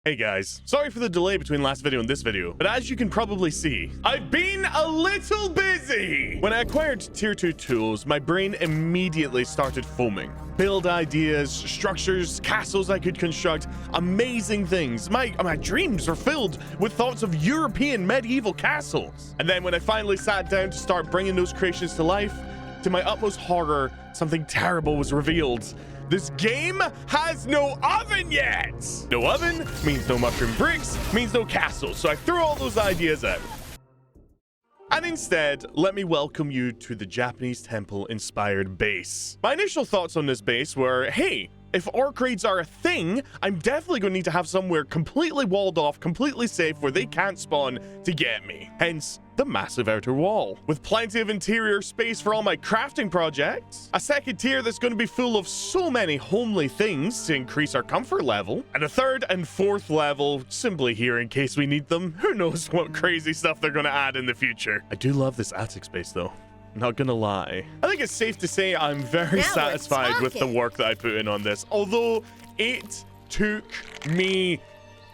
Hey guys, sorry for the delay between last video and this video, but as you can probably see, I've been a little busy. When I acquired tier 2 tools, my brain immediately started foaming. Build ideas, structures, castles I could construct, amazing things. My dreams were filled with thoughts of European medieval castles. And then when I finally sat down to start bringing those creations to life, to my utmost horror, something terrible was revealed. This game has no oven yet. No oven means no mushroom bricks, means no castle. So I threw all those ideas out. And instead, let me welcome you to the Japanese temple inspired base. My initial thoughts on this base were, hey, if orc raids are a thing, I'm definitely going to need to have somewhere completely walled off, completely safe, where they can't spawn to get me. Hence, the massive outer wall. With plenty of interior space for all my crafting projects. A second tier that's going to be full of so many homely things to increase our comfort level. And a third and fourth level simply here in case we need them. Who knows what crazy stuff they're going to add in the future. I do love this attic space though. Not gonna lie. I think it's safe to say I'm very satisfied with the work that I put in on this. Although it took me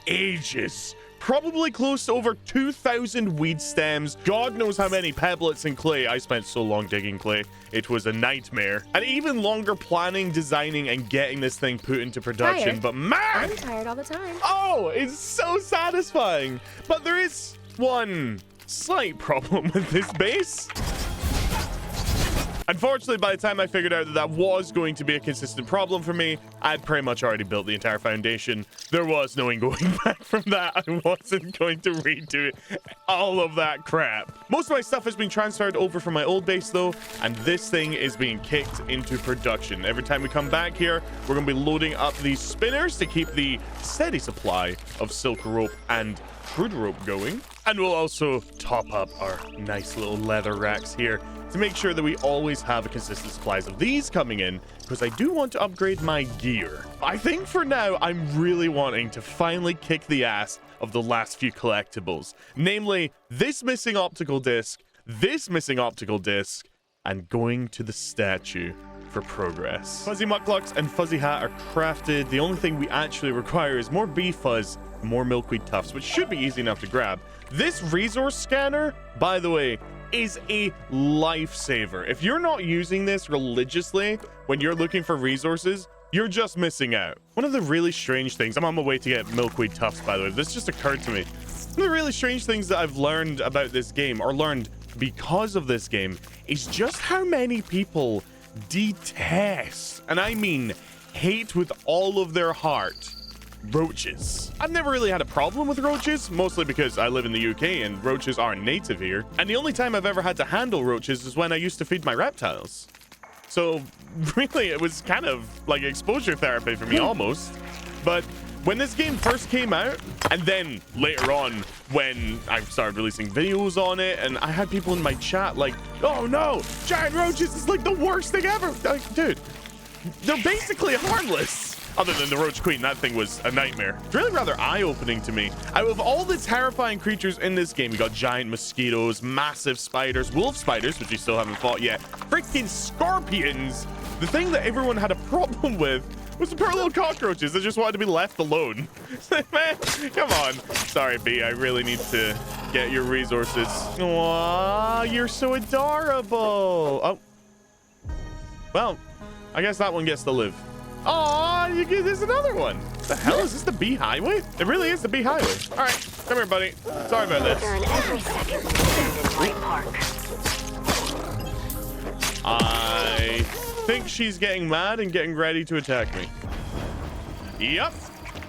ages. Probably close to over 2,000 weed stems. God knows how many pebblets and clay. I spent so long digging clay. It was a nightmare. And even longer planning, designing, and getting this thing put into production. Tired. But man! I'm tired all the time. Oh, it's so satisfying. But there is one slight problem with this base. Unfortunately, by the time I figured out that that was going to be a consistent problem for me, I'd pretty much already built the entire foundation. There was no going back from that. I wasn't going to redo all of that crap. Most of my stuff has been transferred over from my old base though, and this thing is being kicked into production. Every time we come back here, we're going to be loading up these spinners to keep the steady supply of silk rope and crude rope going. And we'll also top up our nice little leather racks here to make sure that we always have a consistent supplies of these coming in, because I do want to upgrade my gear. I think for now, I'm really wanting to finally kick the ass of the last few collectibles, namely this missing optical disc, this missing optical disc, and going to the statue for progress. Fuzzy mucklucks and fuzzy hat are crafted. The only thing we actually require is more bee fuzz, more milkweed tufts, which should be easy enough to grab. This resource scanner, by the way, is a lifesaver. If you're not using this religiously when you're looking for resources, you're just missing out. One of the really strange things, I'm on my way to get milkweed tufts, by the way. This just occurred to me. One of the really strange things that I've learned about this game, or learned because of this game, is just how many people detest, and I mean hate with all of their heart, roaches. I've never really had a problem with roaches, mostly because I live in the UK and roaches aren't native here. And the only time I've ever had to handle roaches is when I used to feed my reptiles. So really, it was kind of like exposure therapy for me almost. But when this game first came out, and then later on when I started releasing videos on it, and I had people in my chat like, oh no, giant roaches is like the worst thing ever. Like, dude, they're basically harmless. Other than the Roach Queen, that thing was a nightmare. It's really rather eye-opening to me. Out of all the terrifying creatures in this game, we got giant mosquitoes, massive spiders, wolf spiders, which we still haven't fought yet, freaking scorpions. The thing that everyone had a problem with was the poor little cockroaches that just wanted to be left alone. Man, come on. Sorry, B, I really need to get your resources. Aww, you're so adorable. Oh. Well, I guess that one gets to live. Oh, there's another one. The hell is this, the bee highway? It really is the bee highway. All right, come here, buddy. Sorry about this. I think she's getting mad and getting ready to attack me. Yep.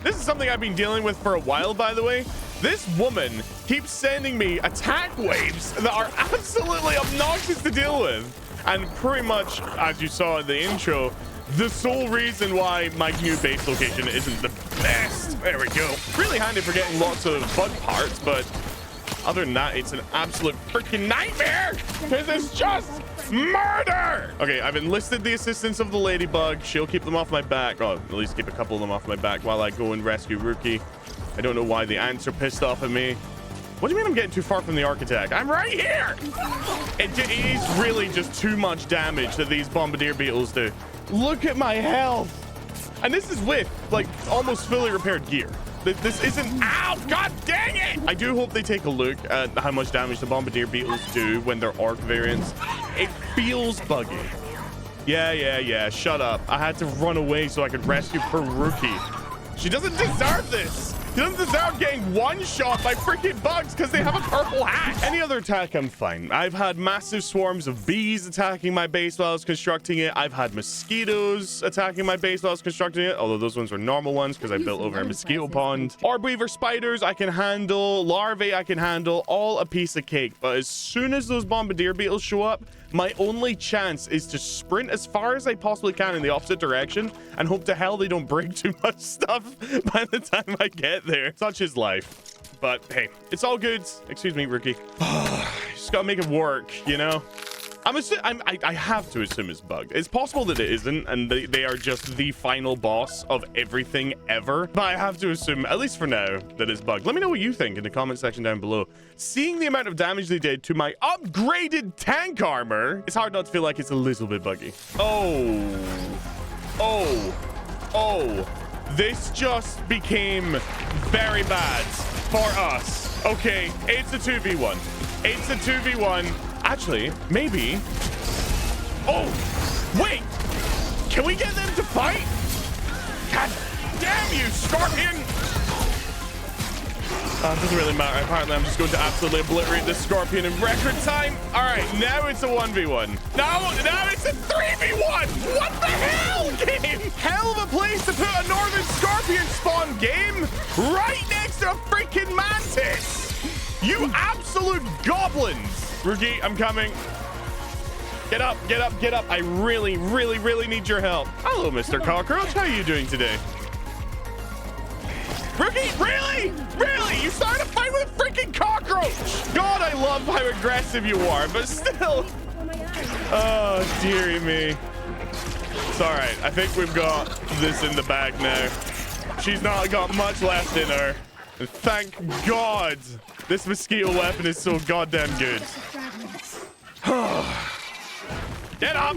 This is something I've been dealing with for a while, by the way. This woman keeps sending me attack waves that are absolutely obnoxious to deal with. And pretty much, as you saw in the intro, the sole reason why my new base location isn't the best. There we go. Really handy for getting lots of bug parts, but other than that, it's an absolute freaking nightmare because it's just murder. Okay, I've enlisted the assistance of the ladybug. She'll keep them off my back. Oh, at least keep a couple of them off my back while I go and rescue Rookie. I don't know why the ants are pissed off at me. What do you mean I'm getting too far from the architect? I'm right here. It is really just too much damage that these bombardier beetles do. Look at my health. And this is with like almost fully repaired gear. This isn't... Ow! God dang it! I do hope they take a look at how much damage the bombardier beetles do when they're orc variants. It feels buggy. Yeah. Shut up. I had to run away so I could rescue poor Rookie. She doesn't deserve this. She doesn't deserve getting one shot by freaking bugs because they have a purple hat. Any other attack, I'm fine. I've had massive swarms of bees attacking my base while I was constructing it. I've had mosquitoes attacking my base while I was constructing it, although those ones were normal ones because I built over a mosquito pond. Orb weaver spiders I can handle. Larvae I can handle. All a piece of cake. But as soon as those bombardier beetles show up, my only chance is to sprint as far as I possibly can in the opposite direction and hope to hell they don't bring too much stuff by the time I get there. Such is life. But hey, it's all good. Excuse me, Rookie. Just gotta make it work, you know? I have to assume it's bugged. It's possible that it isn't, and they are just the final boss of everything ever. But I have to assume, at least for now, that it's bugged. Let me know what you think in the comment section down below. Seeing the amount of damage they did to my upgraded tank armor, it's hard not to feel like it's a little bit buggy. Oh. This just became very bad for us. Okay, it's a 2v1. It's a 2v1. Actually, maybe. Oh, wait. Can we get them to fight? God damn you, Scorpion. It doesn't really matter. Apparently, I'm just going to absolutely obliterate this Scorpion in record time. All right, now it's a 1v1. Now it's a 3v1. What the hell, game? Hell of a place to put a Northern Scorpion spawn, game. Right next to a freaking Mantis. You absolute goblins. Rookie, I'm coming. Get up. I really need your help. Hello, Mr. Cockroach. How are you doing today? Rookie, really? You started a fight with a freaking cockroach. God, I love how aggressive you are, but still. Oh, dearie me. It's all right. I think we've got this in the bag now. She's not got much left in her. And thank God. This mosquito weapon is so goddamn good. Get up,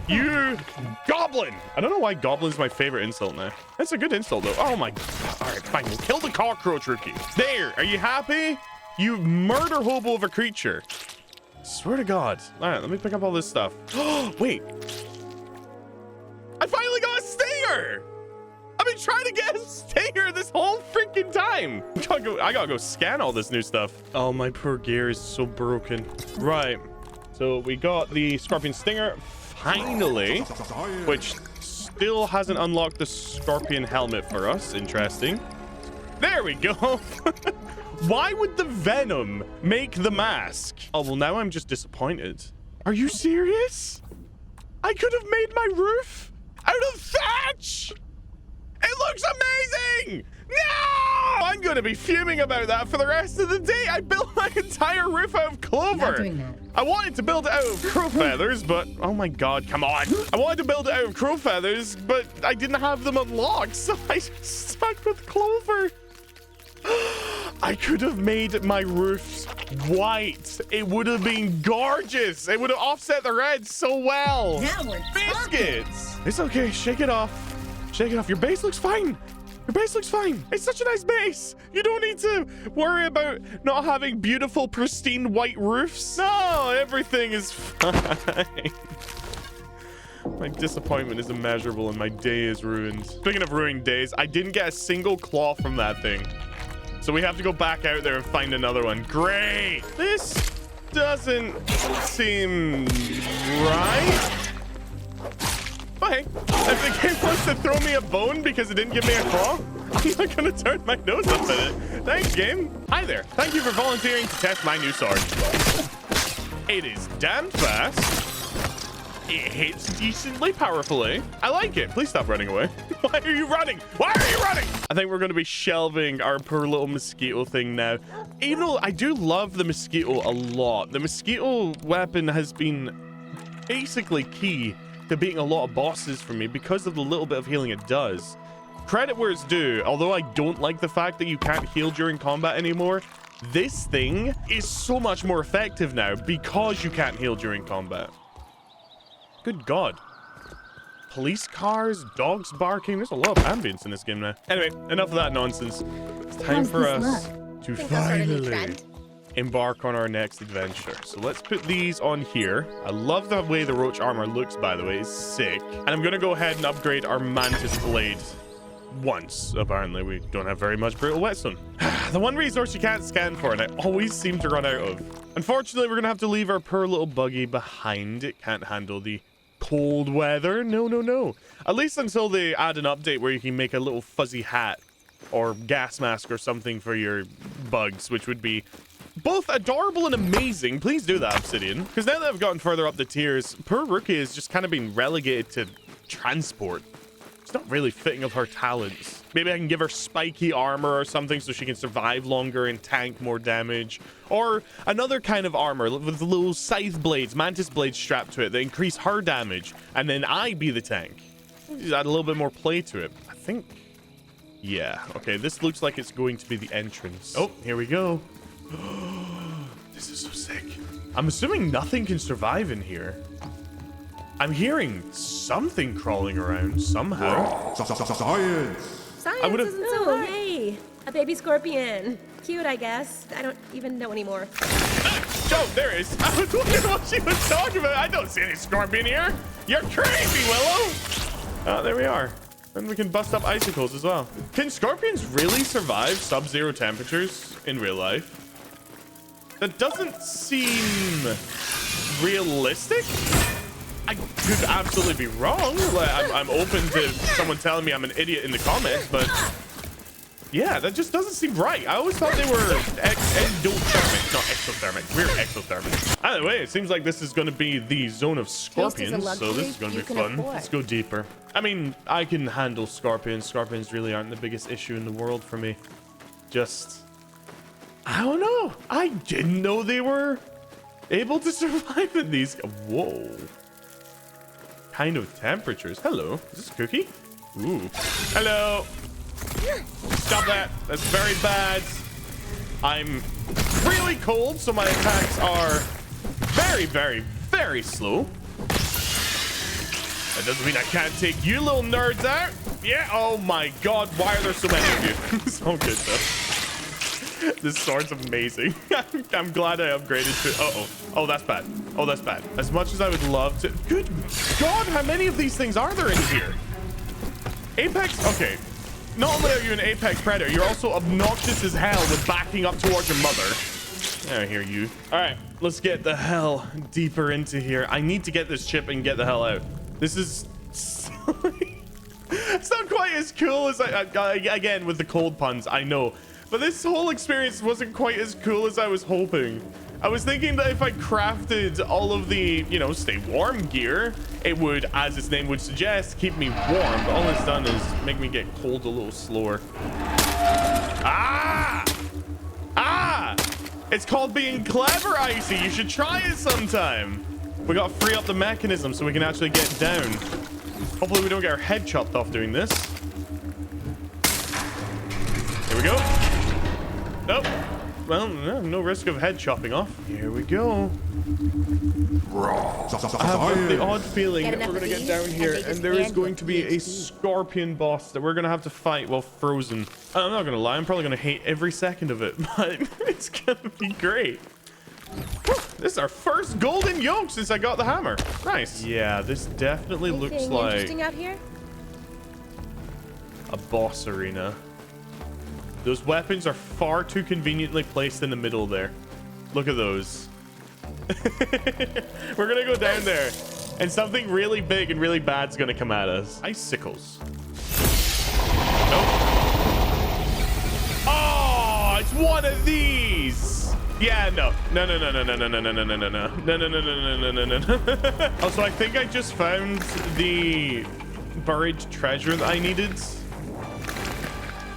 you goblin! I don't know why goblin's my favorite insult now. That's a good insult, though. Oh my God. All right, fine. We'll kill the cockroach, Rookie. There. Are you happy? You murder hobo of a creature. Swear to God. All right, let me pick up all this stuff. Wait. I finally got a stinger! I've been trying to get a stinger this whole freaking time. I gotta go scan all this new stuff. Oh, my poor gear is so broken. Right. So we got the Scorpion Stinger, finally, which still hasn't unlocked the Scorpion helmet for us. Interesting. There we go. Why would the Venom make the mask? Oh, well, now I'm just disappointed. Are you serious? I could have made my roof out of thatch. It looks amazing! No! I'm going to be fuming about that for the rest of the day. I built my entire roof out of clover. Not doing that. I wanted to build it out of crow feathers, but oh my God, come on. I wanted to build it out of crow feathers, but I didn't have them unlocked, so I stuck with clover. I could have made my roofs white. It would have been gorgeous. It would have offset the red so well. Now we're Biscuits. It's okay. Shake it off. Shake it off. Your base looks fine. Your base looks fine. It's such a nice base. You don't need to worry about not having beautiful, pristine white roofs. No, everything is fine. My disappointment is immeasurable and my day is ruined. Speaking of ruined days, I didn't get a single claw from that thing. So we have to go back out there and find another one. Great. This doesn't seem right. Oh, hey, if the game wants to throw me a bone because it didn't give me a claw, I'm not going to turn my nose up at it. Thanks, game. Hi there. Thank you for volunteering to test my new sword. It is damn fast. It hits decently powerfully. I like it. Please stop running away. Why are you running? Why are you running? I think we're going to be shelving our poor little mosquito thing now. Even though I do love the mosquito a lot. The mosquito weapon has been basically key to beating a lot of bosses for me because of the little bit of healing it does. Credit where it's due. Although I don't like the fact that you can't heal during combat anymore, this thing is so much more effective now because you can't heal during combat. Good God. police cars, dogs barking. There's a lot of ambience in this game now. Anyway, enough of that nonsense. It's time for us to finally embark on our next adventure. So let's put these on here. I love the way the roach armor looks, by the way. It's sick. And I'm going to go ahead and upgrade our mantis blade once. Apparently, we don't have very much brutal whetstone. The one resource you can't scan for, and I always seem to run out of. Unfortunately, we're going to have to leave our poor little buggy behind. It can't handle the cold weather. No, no, no. At least until they add an update where you can make a little fuzzy hat or gas mask or something for your bugs, which would be both adorable and amazing. Please do that, Obsidian. Because now that I've gotten further up the tiers, poor Rookie is just kind of being relegated to transport. It's not really fitting of her talents. Maybe I can give her spiky armor or something so she can survive longer and tank more damage. Or another kind of armor with little scythe blades, mantis blades strapped to it that increase her damage. And then I be the tank. Just add a little bit more play to it. I think... yeah. Okay, this looks like it's going to be the entrance. Oh, here we go. This is so sick. I'm assuming nothing can survive in here. I'm hearing something crawling around somehow. Science isn't so hard. Yay! A baby scorpion. Cute, I guess. I don't even know anymore. Oh, there is. I was wondering what she was talking about. I don't see any scorpion here. You're crazy, Willow. Oh, there we are. And we can bust up icicles as well. Can scorpions really survive sub-zero temperatures in real life? That doesn't seem realistic. I could absolutely be wrong. Like, I'm open to someone telling me I'm an idiot in the comments, but yeah, that just doesn't seem right. I always thought they were endothermic, not exothermic. We're exothermic. Either way, it seems like this is going to be the zone of scorpions, so this is going to be fun. Let's go deeper. I mean, I can handle scorpions. Scorpions really aren't the biggest issue in the world for me. Just... I don't know. I didn't know they were able to survive in these. Whoa. Kind of temperatures. Hello. Is this Cookie? Ooh. Hello. Stop that. That's very bad. I'm really cold, so my attacks are very, very, very slow. That doesn't mean I can't take you little nerds out. Yeah. Oh my God. Why are there so many of you? It's all good though. This sword's amazing. I'm glad I upgraded to... uh-oh. Oh, that's bad. Oh, that's bad. As much as I would love to... Good God, how many of these things are there in here? Apex... okay. Not only are you an apex predator, you're also obnoxious as hell with backing up towards your mother. I hear you. All right, let's get the hell deeper into here. I need to get this chip and get the hell out. This is... it's not quite as cool as again, with the cold puns, I know. But this whole experience wasn't quite as cool as I was hoping. I was thinking that if I crafted all of the, you know, stay warm gear, it would, as its name would suggest, keep me warm. But all it's done is make me get cold a little slower. Ah! Ah! It's called being clever, Icy. You should try it sometime. We gotta free up the mechanism so we can actually get down. Hopefully we don't get our head chopped off doing this. Here we go. Nope. Well, no risk of head chopping off. Here we go. I have the odd feeling that we're going to get down here and there is going to be a scorpion boss that we're going to have to fight while frozen. I'm not going to lie. I'm probably going to hate every second of it, but it's going to be great. This is our first golden yoke since I got the hammer. Nice. Yeah, this definitely looks like interesting out here? A boss arena. Those weapons are far too conveniently placed in the middle there. Look at those. We're gonna go down there and something really big and really bad's gonna come at us. Icicles. Nope. Oh, it's one of these. Yeah, no. No. Also, I think I just found the buried treasure that I needed.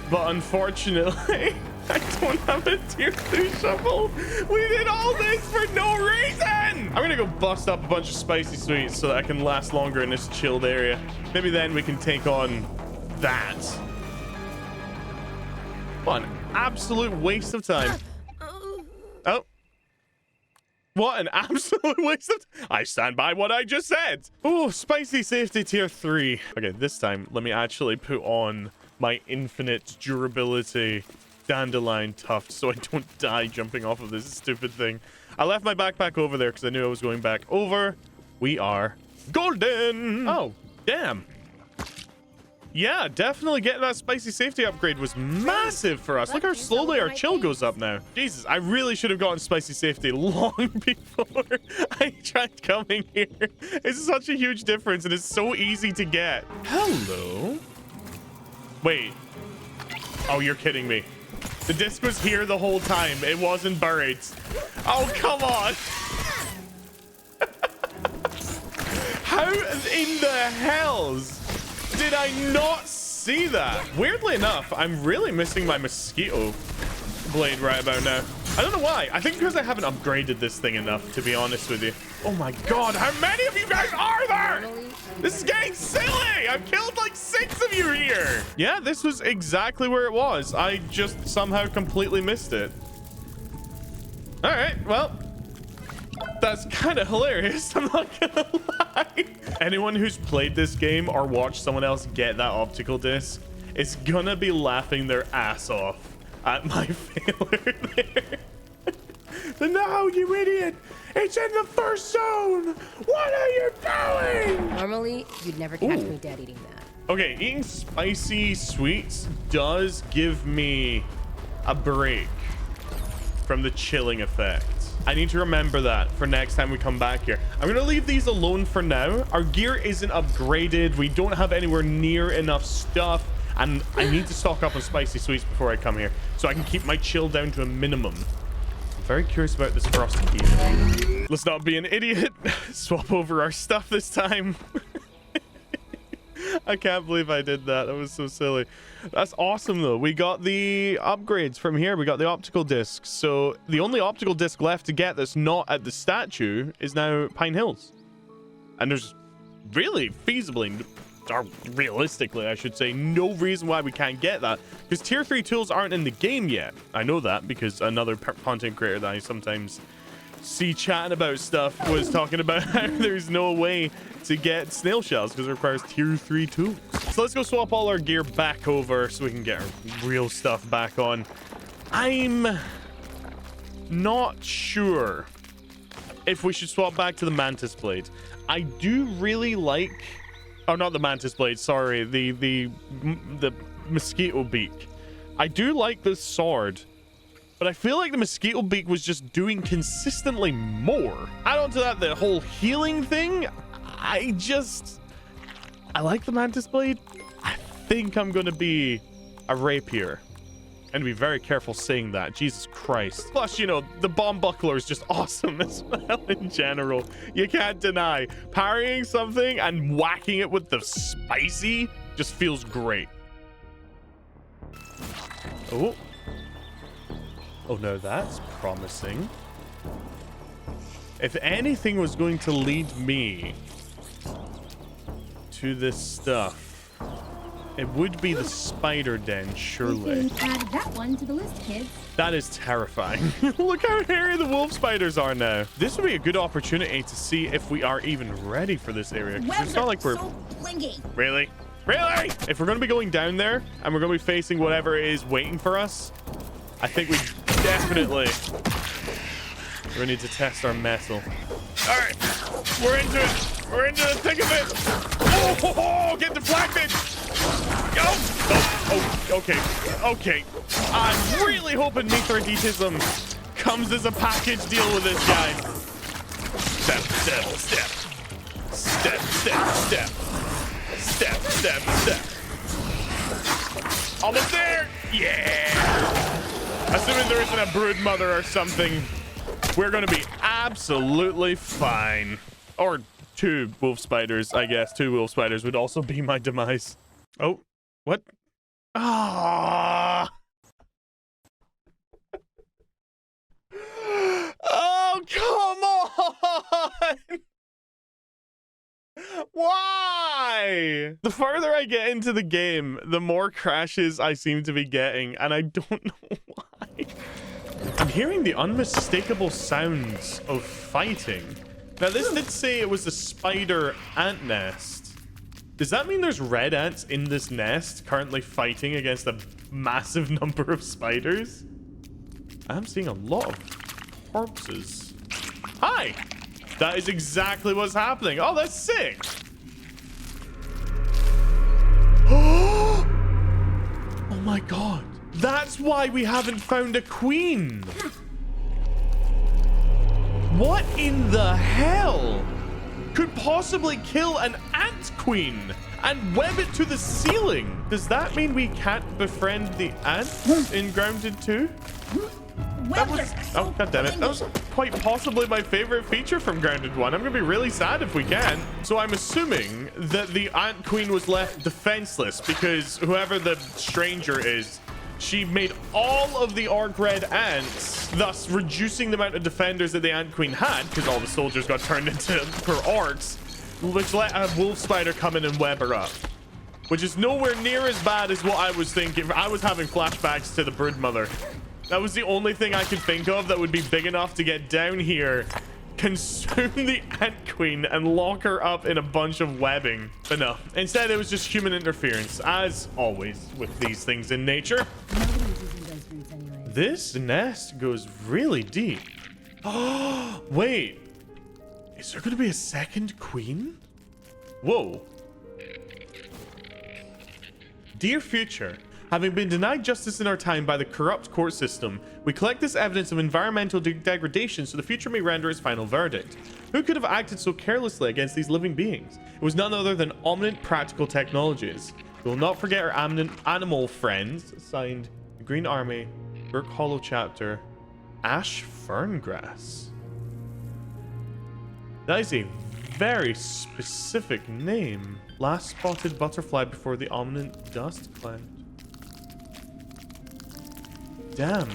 But unfortunately, I don't have a tier 2 shovel. We did all this for no reason. I'm gonna go bust up a bunch of spicy sweets so that I can last longer in this chilled area. Maybe then we can take on that. What an absolute waste of time. Oh. What an absolute waste of... I stand by what I just said. Oh, spicy safety tier 3. Okay, this time, let me actually put on my infinite durability dandelion tuft so I don't die jumping off of this stupid thing. I left my backpack over there because I knew I was going back over. We are golden. Oh, damn. Yeah, definitely getting that spicy safety upgrade was massive for us. Look how slowly our chill goes up now. Jesus, I really should have gotten spicy safety long before I tried coming here. It's such a huge difference and it's so easy to get. Hello. Wait. Oh, you're kidding me. The disc was here the whole time. It wasn't buried. Oh, come on. How in the hells did I not see that? Weirdly enough, I'm really missing my mosquito blade right about now. I don't know why. I think because I haven't upgraded this thing enough, to be honest with you. Oh my god, how many of you guys are there? This is getting silly. I've killed like 6 of you here. Yeah, this was exactly where it was. I just somehow completely missed it. All right, well, that's kind of hilarious. I'm not gonna lie. Anyone who's played this game or watched someone else get that optical disc is gonna be laughing their ass off at my failure there. No, you idiot! It's in the first zone! What are you doing? Normally, you'd never catch me dead eating that. Okay, eating spicy sweets does give me a break from the chilling effect. I need to remember that for next time we come back here. I'm going to leave these alone for now. Our gear isn't upgraded. We don't have anywhere near enough stuff. And I need to stock up on spicy sweets before I come here so I can keep my chill down to a minimum. I'm very curious about this frosty key. Let's not be an idiot. Swap over our stuff this time. I can't believe I did that. That was so silly. That's awesome, though. We got the upgrades from here. We got the optical discs. So the only optical disc left to get that's not at the statue is now Pine Hills. And there's really feasibly, or realistically, I should say, no reason why we can't get that. Because tier 3 tools aren't in the game yet. I know that because another content creator that I sometimes see chatting about stuff was talking about how there's no way to get snail shells because it requires tier 3 tools. So let's go swap all our gear back over so we can get our real stuff back on. I'm not sure if we should swap back to the mantis blade. I do really like, oh, not the mantis blade, sorry, the mosquito beak. I do like this sword, but I feel like the mosquito beak was just doing consistently more. Add on to that the whole healing thing. I like the mantis blade. I think I'm gonna be a rapier and be very careful saying that. Jesus Christ. Plus, you know, the bomb buckler is just awesome as well in general. You can't deny parrying something and whacking it with the spicy just feels great. Oh no, that's promising. If anything was going to lead me to this stuff, it would be the spider den, surely. Add that one to the list, kids. That is terrifying. Look how hairy the wolf spiders are now. This would be a good opportunity to see if we are even ready for this area. It's not like we're... So blingy. Really? Really? If we're going to be going down there and we're going to be facing whatever is waiting for us, I think we definitely... we need to test our metal. All right. We're into it. We're into the thick of it. Oh, get deflected. Oh, okay. Okay. I'm really hoping Mithridatism comes as a package deal with this guy. Step, step, step. Step, step, step. Step, step, step. Almost there. Yeah. Assuming there isn't a brood mother or something, we're going to be absolutely fine. Or 2 wolf spiders, I guess. 2 wolf spiders would also be my demise. Oh, what? Ah! Oh, come on! Why? The farther I get into the game, the more crashes I seem to be getting, and I don't know why. I'm hearing the unmistakable sounds of fighting. Now, this did say it was a spider ant nest. Does that mean there's red ants in this nest currently fighting against a massive number of spiders? I'm seeing a lot of corpses. Hi! That is exactly what's happening. Oh, that's sick. Oh my god. That's why we haven't found a queen. What in the hell could possibly kill an ant queen and web it to the ceiling? Does that mean we can't befriend the ants in Grounded 2? That was, oh, god damn it. That was quite possibly my favorite feature from Grounded 1. I'm gonna be really sad if we can. So I'm assuming that the ant queen was left defenseless because whoever the stranger is, she made all of the orc red ants, thus reducing the amount of defenders that the ant queen had because all the soldiers got turned into her orcs, which let a wolf spider come in and web her up, which is nowhere near as bad as what I was thinking. I was having flashbacks to the brood mother. That was the only thing I could think of that would be big enough to get down here, consume the ant queen, and lock her up in a bunch of webbing. But no, instead it was just human interference, as always with these things in nature. This nest goes really deep. Oh, wait. Is there going to be a second queen? Whoa. Dear future, having been denied justice in our time by the corrupt court system, we collect this evidence of environmental degradation so the future may render its final verdict. Who could have acted so carelessly against these living beings? It was none other than omniscient practical technologies. We will not forget our animal friends. Signed, the Green Army, Burke Hollow Chapter, Ash Ferngrass. That is a very specific name. Last spotted butterfly before the ominous dust cloud. Damn.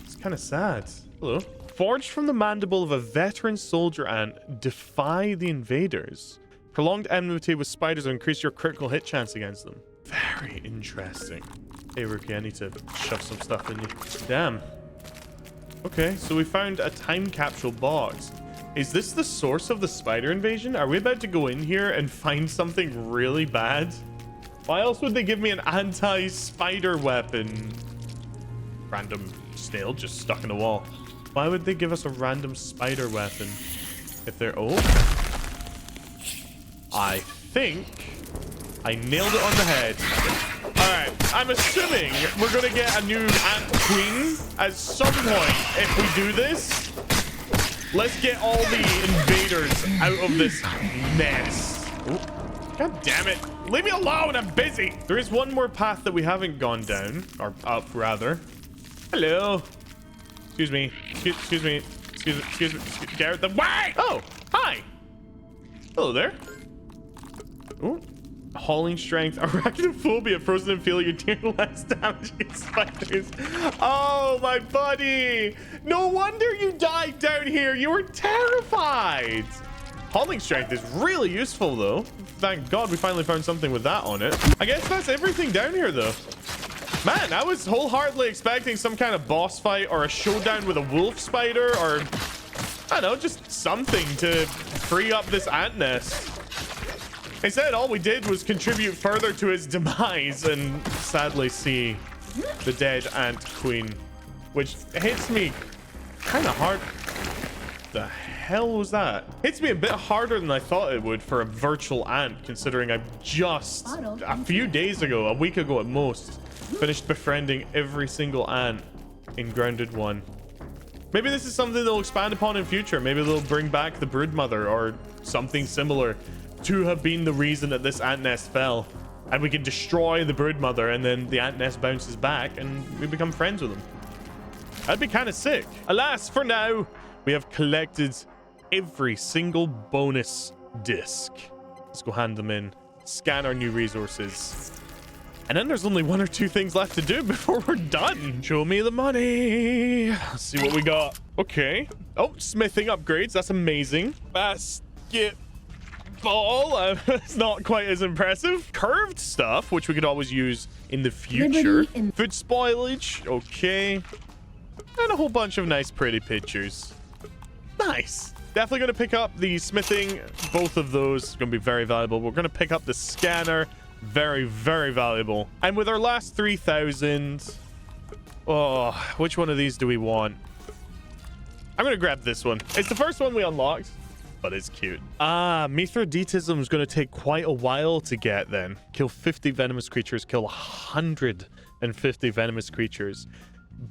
It's kind of sad. Hello. Forged from the mandible of a veteran soldier ant, defy the invaders. Prolonged enmity with spiders will increase your critical hit chance against them. Very interesting. Hey, Rookie, I need to shove some stuff in you. Damn. Okay, so we found a time capsule box. Is this the source of the spider invasion? Are we about to go in here and find something really bad? Why else would they give me an anti-spider weapon? Random snail just stuck in a wall. Why would they give us a random spider weapon? If they're... Oh. I think I nailed it on the head. Alright, I'm assuming we're going to get a new ant queen at some point if we do this. Let's get all the invaders out of this mess. Oh, god damn it. Leave me alone, I'm busy. There is one more path that we haven't gone down, or up rather. Hello. Excuse me. Excuse me. Get out the way. Oh, hi. Hello there. Oh, hauling strength, arachnophobia, frozen and feel you're dealing less damage against spiders. Oh, my buddy. No wonder you died down here. You were terrified. Hauling strength is really useful, though. Thank God we finally found something with that on it. I guess that's everything down here, though. Man, I was wholeheartedly expecting some kind of boss fight or a showdown with a wolf spider or, I don't know, just something to free up this ant nest. Instead, all we did was contribute further to his demise and sadly see the dead ant queen, which hits me kind of hard. The hell was that? Hits me a bit harder than I thought it would for a virtual ant, considering I just a few days ago, a week ago at most, finished befriending every single ant in Grounded 1. Maybe this is something they'll expand upon in future. Maybe they'll bring back the broodmother or something similar to have been the reason that this ant nest fell, and we can destroy the broodmother and then the ant nest bounces back and we become friends with them. That'd be kind of sick. Alas, for now, we have collected every single bonus disc. Let's go hand them in, scan our new resources, and then there's only one or two things left to do before we're done. Show me the money. Let's see what we got. Okay. Oh, smithing upgrades. That's amazing. Basket ball. It's not quite as impressive. Curved stuff, which we could always use in the future. Food spoilage. Okay. And a whole bunch of nice, pretty pictures. Nice. Definitely going to pick up the smithing. Both of those going to be very valuable. We're going to pick up the scanner. Very, very valuable. And with our last 3,000... Oh, which one of these do we want? I'm going to grab this one. It's the first one we unlocked, but it's cute. Mithridatism is going to take quite a while to get then. Kill 50 venomous creatures. Kill 150 venomous creatures.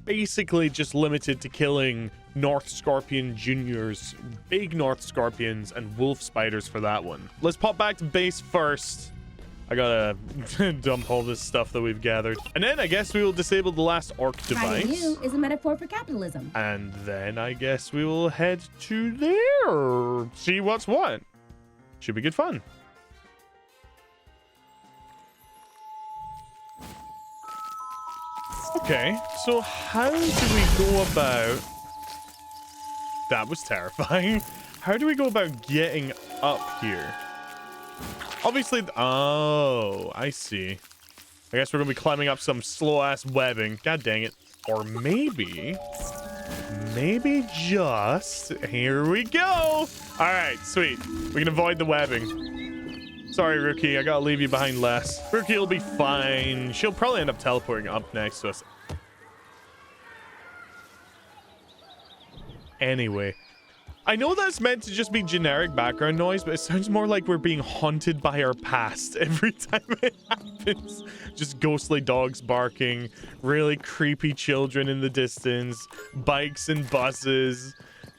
Basically just limited to killing North Scorpion Juniors, big North Scorpions, and wolf spiders for that one. Let's pop back to base first. I gotta dump all this stuff that we've gathered. And then I guess we will disable the last orc device. Fighting you is a metaphor for capitalism. And then I guess we will head to there. See what's what. Should be good fun. Okay, so how do we go about... That was terrifying. How do we go about getting up here? Obviously... Oh, I see. I guess we're going to be climbing up some slow-ass webbing. God dang it. Or maybe... Maybe just... Here we go! All right, sweet. We can avoid the webbing. Sorry, Rookie. I gotta leave you behind less. Rookie will be fine. She'll probably end up teleporting up next to us. Anyway. I know that's meant to just be generic background noise, but it sounds more like we're being haunted by our past every time it happens. Just ghostly dogs barking, really creepy children in the distance, bikes and buses.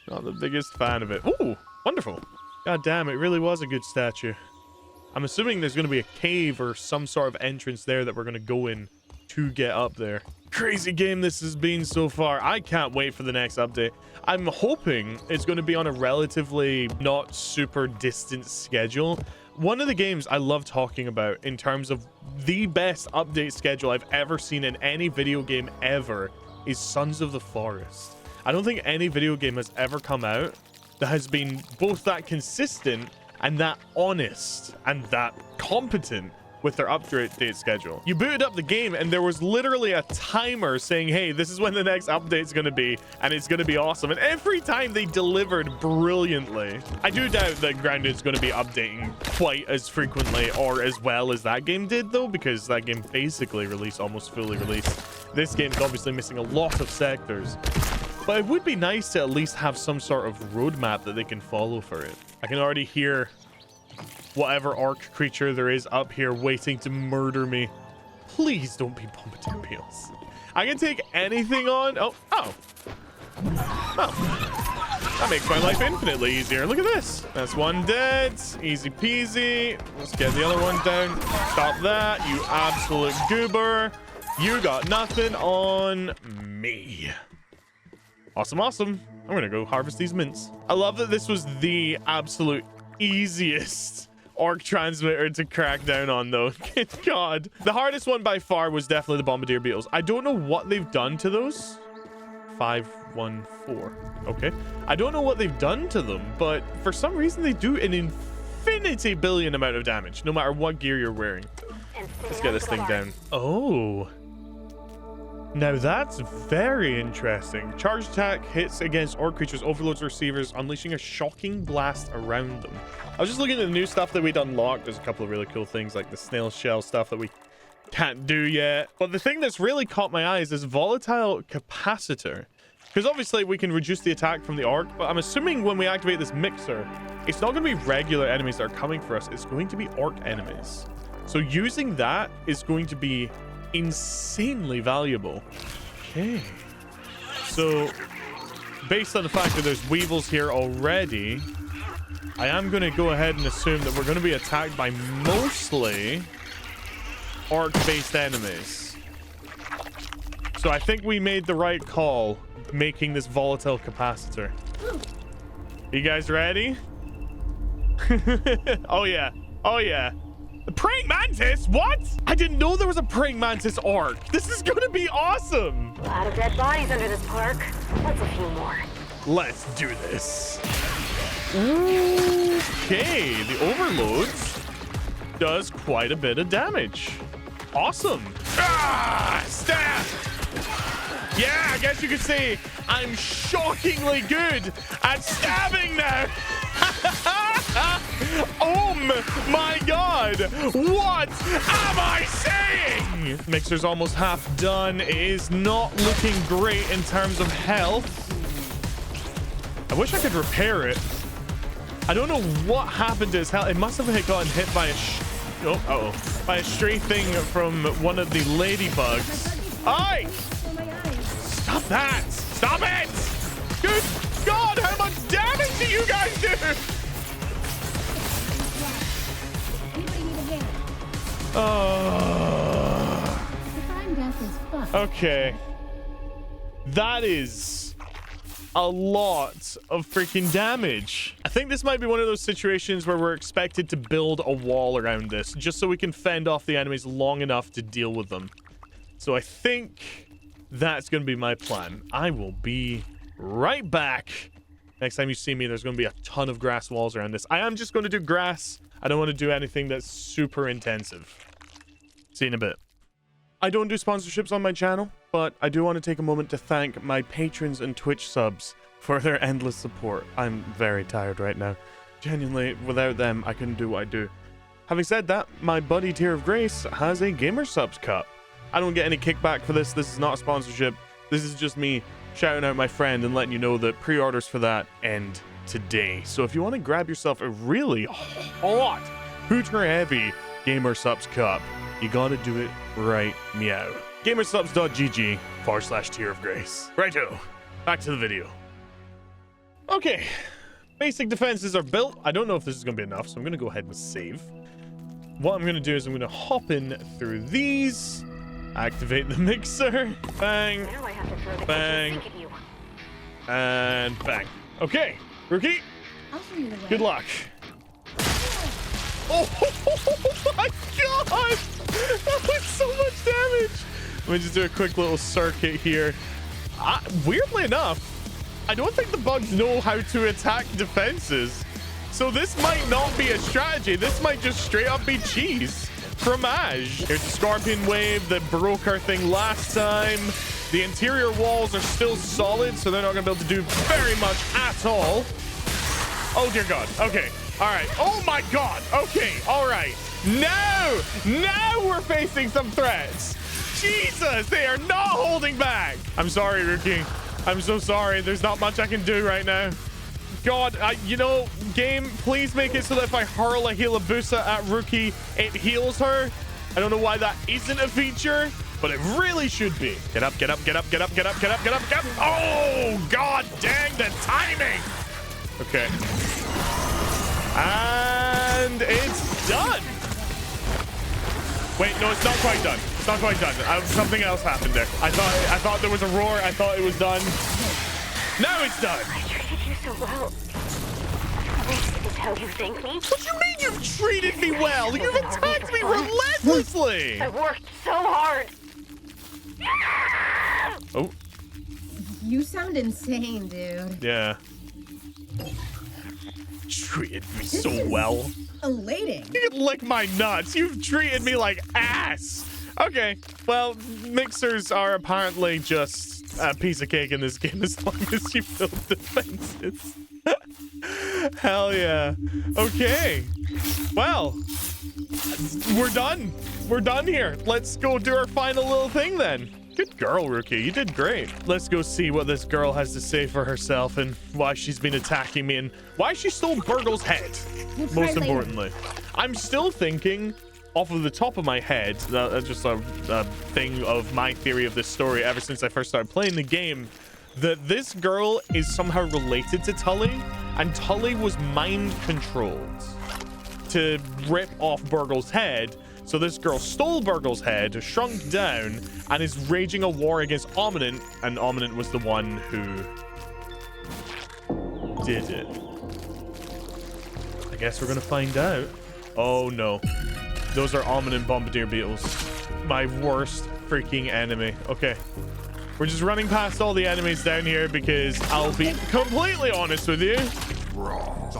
Not the biggest fan of it. Ooh, wonderful. God damn, it really was a good statue. I'm assuming there's going to be a cave or some sort of entrance there that we're going to go in to get up there. Crazy game this has been so far. I can't wait for the next update. I'm hoping it's going to be on a relatively not super distant schedule. One of the games I love talking about in terms of the best update schedule I've ever seen in any video game ever is Sons of the Forest. I don't think any video game has ever come out that has been both that consistent and that honest and that competent with their update schedule. You booted up the game and there was literally a timer saying, hey, this is when the next update's going to be, and it's going to be awesome. And every time they delivered brilliantly. I do doubt that Grounded's going to be updating quite as frequently or as well as that game did, though, because that game basically released, almost fully released. This game's obviously missing a lot of sectors. But it would be nice to at least have some sort of roadmap that they can follow for it. I can already hear whatever orc creature there is up here waiting to murder me. Please don't be Bombardier Beetles. I can take anything on. Oh. That makes my life infinitely easier. Look at this. That's one dead. Easy peasy. Let's get the other one down. Stop that, you absolute goober. You got nothing on me. Awesome. I'm gonna go harvest these mints. I love that this was the absolute easiest orc transmitter to crack down on, though. Good God. The hardest one by far was definitely the Bombardier Beetles. I don't know what they've done to those. 514. Okay. I don't know what they've done to them, but for some reason they do an infinity billion amount of damage, no matter what gear you're wearing. Let's get this thing down. Oh. Now that's very interesting. Charge attack hits against orc creatures, overloads receivers, unleashing a shocking blast around them. I was just looking at the new stuff that we'd unlocked. There's a couple of really cool things like the snail shell stuff that we can't do yet. But the thing that's really caught my eye is this volatile capacitor. Because obviously we can reduce the attack from the orc, but I'm assuming when we activate this mixer, it's not going to be regular enemies that are coming for us. It's going to be orc enemies. So using that is going to be insanely valuable. Okay. So based on the fact that there's weevils here already, I am going to go ahead and assume that we're going to be attacked by mostly orc-based enemies. So I think we made the right call making this volatile capacitor. You guys ready? Oh yeah. The praying mantis? What? I didn't know there was a praying mantis orc. This is going to be awesome. A lot of dead bodies under this park. What's a few more? Let's do this. Okay, the overloads does quite a bit of damage. Awesome. Stab. Yeah, I guess you could say I'm shockingly good at stabbing now. Oh my god, what am I saying? Mixer's almost half done. It is not looking great in terms of health. I wish I could repair it. I don't know what happened to his health. It must have gotten hit by a stray thing from one of the ladybugs. Aye! Stop that! Stop it! Good God, how much damage do you guys do? Okay. That is a lot of freaking damage. I think this might be one of those situations where we're expected to build a wall around this just so we can fend off the enemies long enough to deal with them. So I think that's going to be my plan. I will be right back. Next time you see me, there's going to be a ton of grass walls around this. I am just going to do grass. I don't want to do anything that's super intensive. See you in a bit. I don't do sponsorships on my channel, but I do want to take a moment to thank my patrons and Twitch subs for their endless support. I'm very tired right now. Genuinely, without them, I couldn't do what I do. Having said that, my buddy Tier of Grace has a Gamer Subs Cup. I don't get any kickback for this. This is not a sponsorship. This is just me shouting out my friend and letting you know that pre-orders for that end today. So if you want to grab yourself a really hot, hooter heavy Gamer Subs Cup, you gotta do it right meow. Gamersubs.gg/Tier of Grace. Righto, back to the video. Okay, basic defenses are built. I don't know if this is gonna be enough, so I'm gonna go ahead and save. What I'm gonna do is I'm gonna hop in through these, activate the mixer, bang, bang, and bang. Okay, Rookie, good luck. Oh my god! That was so much damage! Let me just do a quick little circuit here. Weirdly enough, I don't think the bugs know how to attack defenses. So this might not be a strategy. This might just straight up be cheese. Fromage. Here's the scorpion wave that broke our thing last time. The interior walls are still solid, so they're not going to be able to do very much at all. Oh dear god. Okay. All right. Oh my god. Okay. All right. Now we're facing some threats. Jesus, they are not holding back. I'm sorry, Rookie. I'm so sorry. There's not much I can do right now. God, you know, game, please make it so that if I hurl a Healabusa at Rookie, it heals her. I don't know why that isn't a feature, but it really should be. Get up, get up, get up, get up, get up, get up, get up, get up. Oh, god dang the timing. Okay. And it's done. Wait, no, it's not quite done. It's not quite done. Something else happened there. I thought there was a roar. I thought it was done. Now it's done. I treated you so well. This is how you thank me? What do you mean you've treated me well? You've attacked me relentlessly. I worked so hard. Oh. You sound insane, dude. Yeah. Treated me so well. Elating. You can lick my nuts. You've treated me like ass. Okay. Well, mixers are apparently just a piece of cake in this game as long as you build defenses. Hell yeah. Okay. Well, we're done. We're done here. Let's go do our final little thing then. Good girl, Rookie. You did great. Let's go see what this girl has to say for herself and why she's been attacking me and why she stole Burgle's head. Most importantly. I'm still thinking off of the top of my head, just a thing of my theory of this story ever since I first started playing the game, that this girl is somehow related to Tully, and Tully was mind controlled to rip off Burgle's head. So this girl stole Burgle's head, shrunk down, and is raging a war against Ominent, and Ominent was the one who did it. I guess we're gonna find out. Oh no. Those are Ominent Bombardier Beetles. My worst freaking enemy. Okay. We're just running past all the enemies down here because I'll be completely honest with you.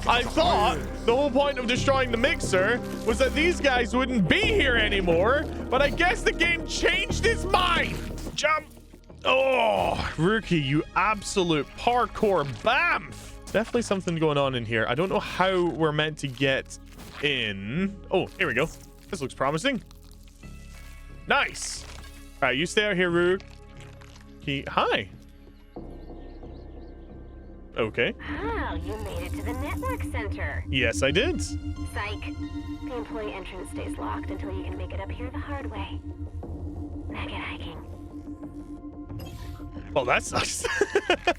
I thought the whole point of destroying the mixer was that these guys wouldn't be here anymore, but I guess the game changed its mind. Jump. Oh, Rookie, you absolute parkour bamf. Definitely something going on in here. I don't know how we're meant to get in. Oh, here we go. This looks promising. Nice. All right, you stay out here, Rookie. Hi. Okay. Oh, you made it to the network center. Yes, I did. Psych. The employee entrance stays locked until you can make it up here the hard way. Now get hiking. Well, that sucks.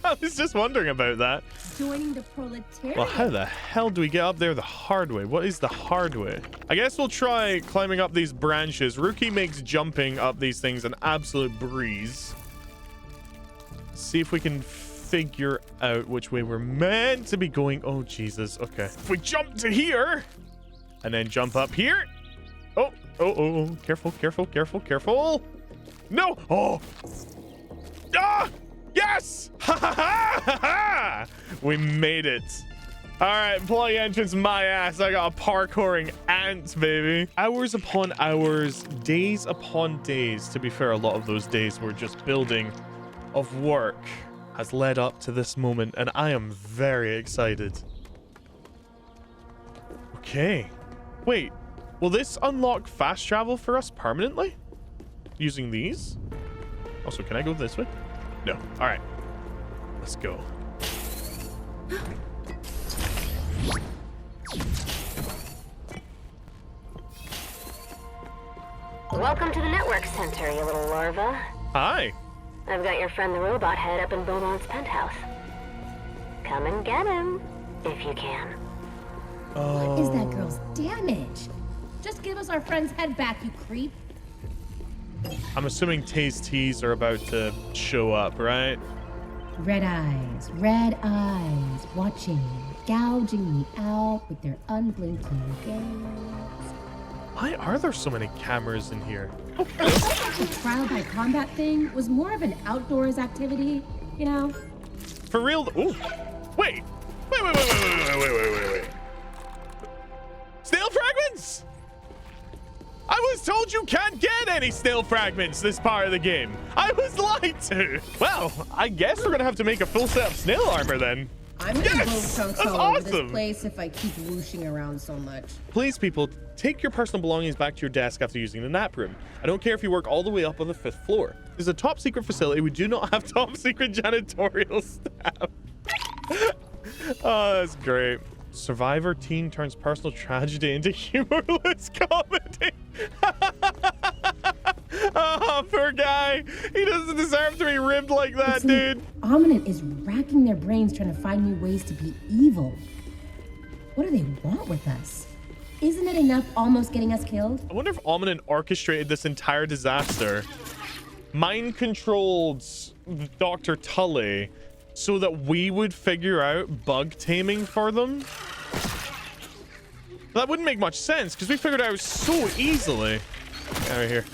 I was just wondering about that. Joining the proletariat. Well, how the hell do we get up there the hard way? What is the hard way? I guess we'll try climbing up these branches. Rookie makes jumping up these things an absolute breeze. See if we can figure out which way we're meant to be going. Oh, Jesus. Okay. If we jump to here and then jump up here. Oh. Careful, careful, careful, careful. No. Oh. Ah! Yes! Ha ha ha ha ha! We made it. All right, employee entrance, my ass. I got a parkouring ant, baby. Hours upon hours, days upon days. To be fair, a lot of those days were just building of work has led up to this moment, and I am very excited. Okay. Wait, will this unlock fast travel for us permanently? Using these? Also, can I go this way? No. All right. Let's go. Welcome to the network center, you little larva. Hi. I've got your friend the robot head up in Beaumont's penthouse. Come and get him, if you can. What is that girl's damage? Just give us our friend's head back, you creep. I'm assuming Tay's teas are about to show up, right? Red eyes, watching, gouging me out with their unblinking gaze. Why are there so many cameras in here? The trial by combat thing was more of an outdoors activity, you know? For real? Ooh. Wait. Wait. Stale fragments? I was told you can't get any stale fragments this part of the game. I was lied to. Well, I guess we're gonna have to make a full set of snail armor then. I'm gonna Yes! blow chunks That's all over awesome! this place if I keep whooshing around so much. Please, people, take your personal belongings back to your desk after using the nap room. I don't care if you work all the way up on the 5th floor. This is a top secret facility. We do not have top secret janitorial staff. Oh, that's great. Survivor teen turns personal tragedy into humorless comedy. Oh, poor guy. He doesn't deserve to be ribbed like that, dude. Ominent is racking their brains trying to find new ways to be evil. What do they want with us? Isn't it enough almost getting us killed? I wonder if Ominent orchestrated this entire disaster. Mind-controlled Dr. Tully so that we would figure out bug taming for them. That wouldn't make much sense because we figured it out so easily. Right here.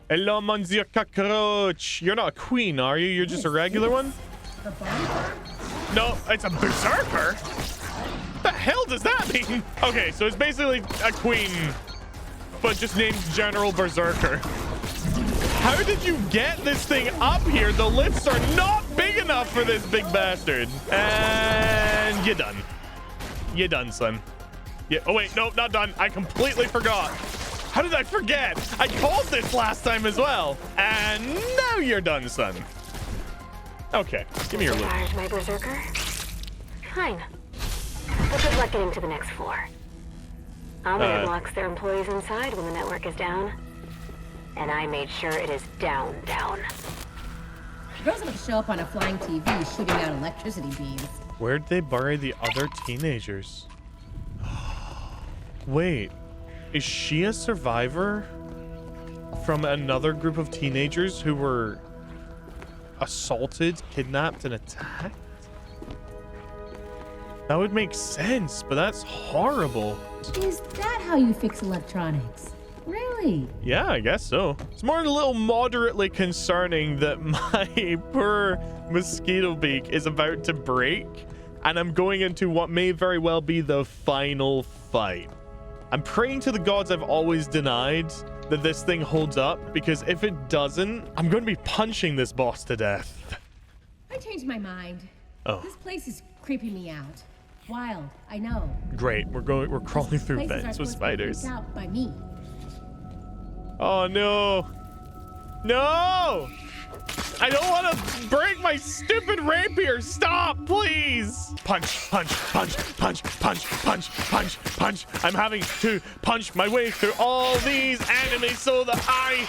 Hello, Monsieur Cockroach. You're not a queen, are you? You're just a regular one? No, it's a berserker. What the hell does that mean? Okay, so it's basically a queen, but just named General Berserker. How did you get this thing up here? The lifts are not big enough for this big bastard. And you're done. You're done, son. Yeah. Oh, wait. No, not done. I completely forgot. How did I forget? I called this last time as well. And now you're done, son. Okay. Give me your loot. Charge my berserker? Fine. But good luck getting to the next floor. Ominent locks their employees inside when the network is down. And I made sure it is down. Girls don't show up on a flying TV shooting out electricity beams. Where'd they bury the other teenagers? Wait, is she a survivor from another group of teenagers who were assaulted, kidnapped, and attacked? That would make sense, but that's horrible. Is that how you fix electronics? Really? Yeah, I guess so. It's more a little moderately concerning that my poor mosquito beak is about to break, and I'm going into what may very well be the final fight. I'm praying to the gods I've always denied that this thing holds up, because if it doesn't, I'm going to be punching this boss to death. I changed my mind. Oh. This place is creeping me out. Wild, I know. Great. We're crawling through Places vents aren't with supposed to be spiders. freaked out by me. Oh no. No! I don't want to break my stupid rapier. Stop, please. Punch, punch, punch, punch, punch, punch, punch, punch. I'm having to punch my way through all these enemies so that I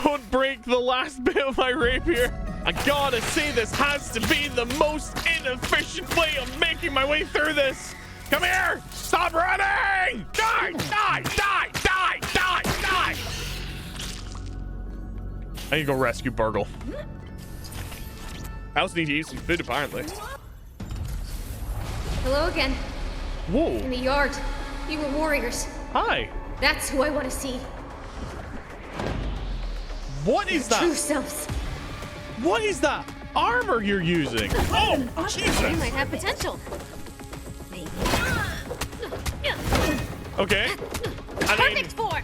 don't break the last bit of my rapier. I gotta say, this has to be the most inefficient way of making my way through this. Come here! Stop running! Die! Die! Die! Die! Die! Die! I need to go rescue Burgle. I also need to eat some food, apparently. Hello again. Whoa. In the yard. You were warriors. Hi. That's who I want to see. What is True that? selves. What is that armor you're using? Oh, You Jesus. might have potential. Maybe. Okay. I mean, Perfect form.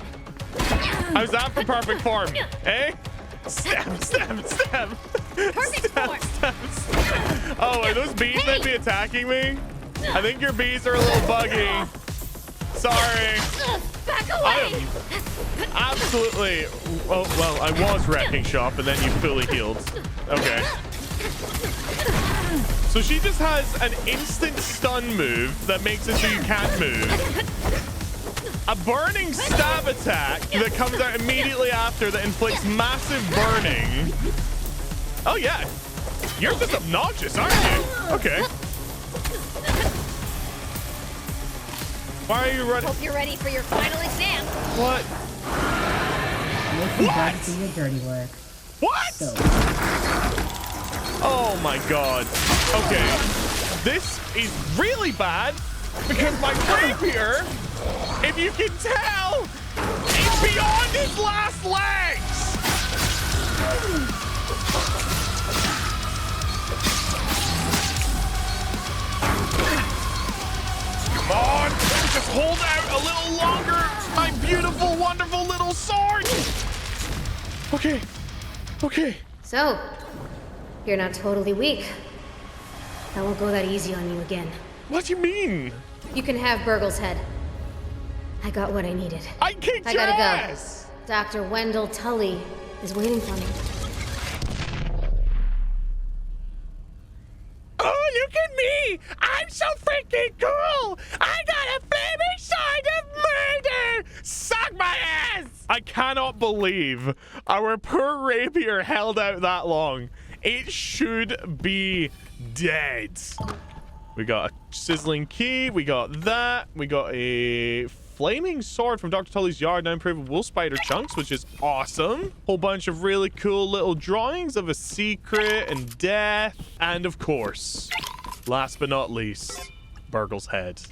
I was out for perfect form. Eh? Stab, stab, stab. Perfect form. Stab, stab. Oh, are those bees might be attacking me? I think your bees are a little buggy. Sorry. Back I away. am absolutely. Oh, well, I was wrecking shop and then you fully healed. Okay. So she just has an instant stun move that makes it so you can't move. A burning stab attack that comes out immediately after that inflicts massive burning. Oh yeah. You're just obnoxious, aren't you? Okay. Why are you running? Hope you're ready for your final exam. What? Looking back to your dirty work. What? So, Oh my god. Okay. This is really bad because my rapier, if you can tell, is beyond his last legs. Come on. Just hold out a little longer, my beautiful, wonderful little sword. Okay. Okay. So, you're not totally weak. I won't go that easy on you again. What do you mean? You can have Burgle's head. I got what I needed. I kicked I your gotta ass. go. Dr. Wendell Tully is waiting for me. Oh, look at me! I'm so freaking cool! I got a flaming sword of murder! Suck my ass! I cannot believe our poor rapier held out that long. It should be dead. We got a sizzling key. We got that. We got a flaming sword from Dr. Tully's yard, now improved with wool spider chunks, which is awesome. Whole bunch of really cool little drawings of a secret and death. And of course, last but not least, Burgle's head.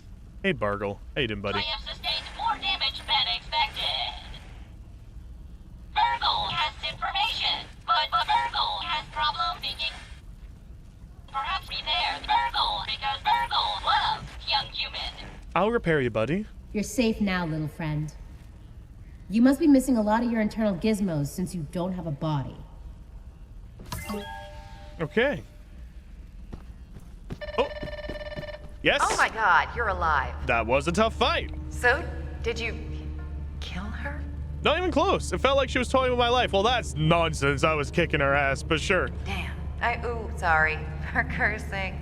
Hey, Burgle. How you doing, buddy? I have sustained more damage than expected. Burgle has information, but Burgle has problem thinking. Perhaps repair Burgle, because Burgle loves young human. I'll repair you, buddy. you're safe now, little friend. You must be missing a lot of your internal gizmos since you don't have a body. Okay. Oh. Yes. Oh my god, you're alive. That was a tough fight. So, did you kill her? Not even close. It felt like she was toying with my life. Well, that's nonsense. I was kicking her ass, but sure. Damn. Ooh, sorry for cursing.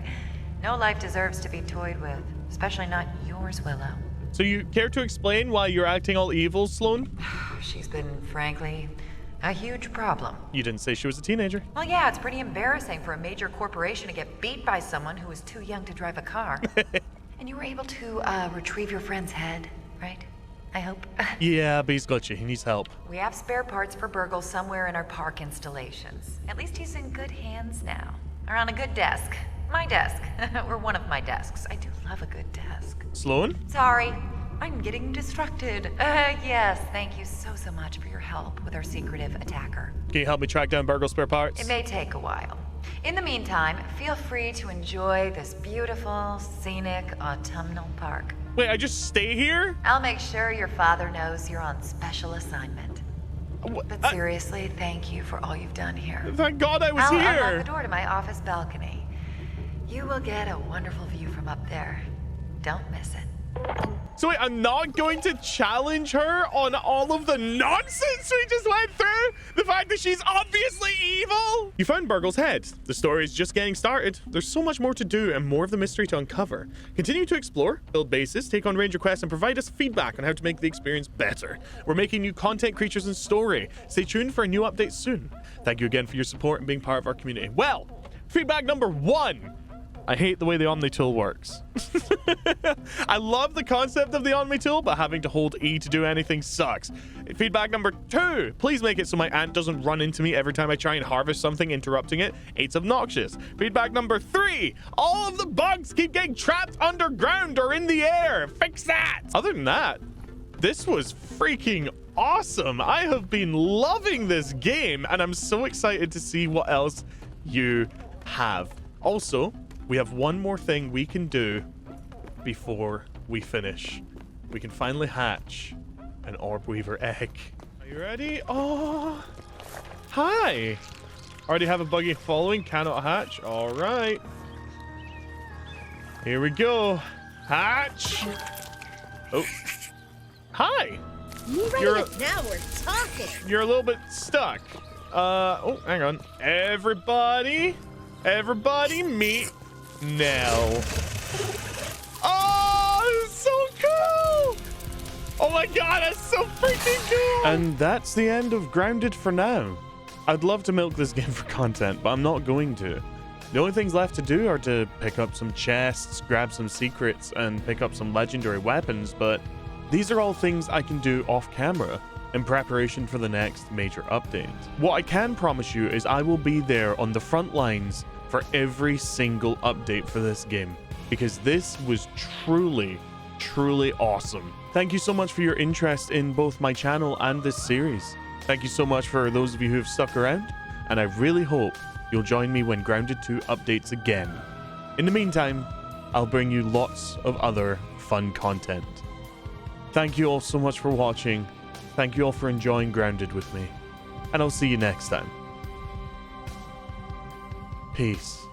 No life deserves to be toyed with, especially not yours, Willow. So you care to explain why you're acting all evil, Sloan? She's been, frankly, a huge problem. You didn't say she was a teenager. Well, yeah, it's pretty embarrassing for a major corporation to get beat by someone who was too young to drive a car. And you were able to retrieve your friend's head, right? I hope. Yeah, but he's glitchy. He needs help. We have spare parts for Burgle somewhere in our park installations. At least he's in good hands now. Or on a good desk. My desk. Or one of my desks. I do love a good desk. Sloan? Sorry, I'm getting distracted. Yes, thank you so much for your help with our secretive attacker. Can you help me track down Burgle's spare parts? It may take a while. In the meantime, feel free to enjoy this beautiful, scenic, autumnal park. Wait, I just stay here? I'll make sure your father knows you're on special assignment. But seriously, thank you for all you've done here. Thank God I was I'll here. unlock the door to my office balcony. You will get a wonderful view from up there. Don't miss it. So wait, I'm not going to challenge her on all of the nonsense we just went through? The fact that she's obviously evil? You found Burgle's head. The story is just getting started. There's so much more to do and more of the mystery to uncover. Continue to explore, build bases, take on ranger quests, and provide us feedback on how to make the experience better. We're making new content, creatures, and story. Stay tuned for a new update soon. Thank you again for your support and being part of our community. Well, feedback number 1. I hate the way the Omni tool works. I love the concept of the Omni tool, but having to hold E to do anything sucks. Feedback number 2, please make it so my aunt doesn't run into me every time I try and harvest something, interrupting it. It's obnoxious. Feedback number 3, all of the bugs keep getting trapped underground or in the air. Fix that. Other than that, this was freaking awesome. I have been loving this game, and I'm so excited to see what else you have. Also, we have one more thing we can do before we finish. We can finally hatch an orb weaver egg. Are you ready? Oh, hi. Already have a buggy following, cannot hatch. All right. Here we go. Hatch. Oh, hi. Now we're talking. You're a little bit stuck. Oh, hang on. Everybody meet Nell. Oh, this is so cool. Oh my God, that's so freaking cool. And that's the end of Grounded for now. I'd love to milk this game for content, but I'm not going to. The only things left to do are to pick up some chests, grab some secrets, and pick up some legendary weapons, but these are all things I can do off camera in preparation for the next major update. What I can promise you is I will be there on the front lines for every single update for this game, because this was truly awesome. Thank you so much for your interest in both my channel and this series. Thank you so much for those of you who have stuck around, and I really hope you'll join me when Grounded 2 updates again. In the meantime, I'll bring you lots of other fun content. Thank you all so much for watching. Thank you all for enjoying Grounded with me, and I'll see you next time. Peace.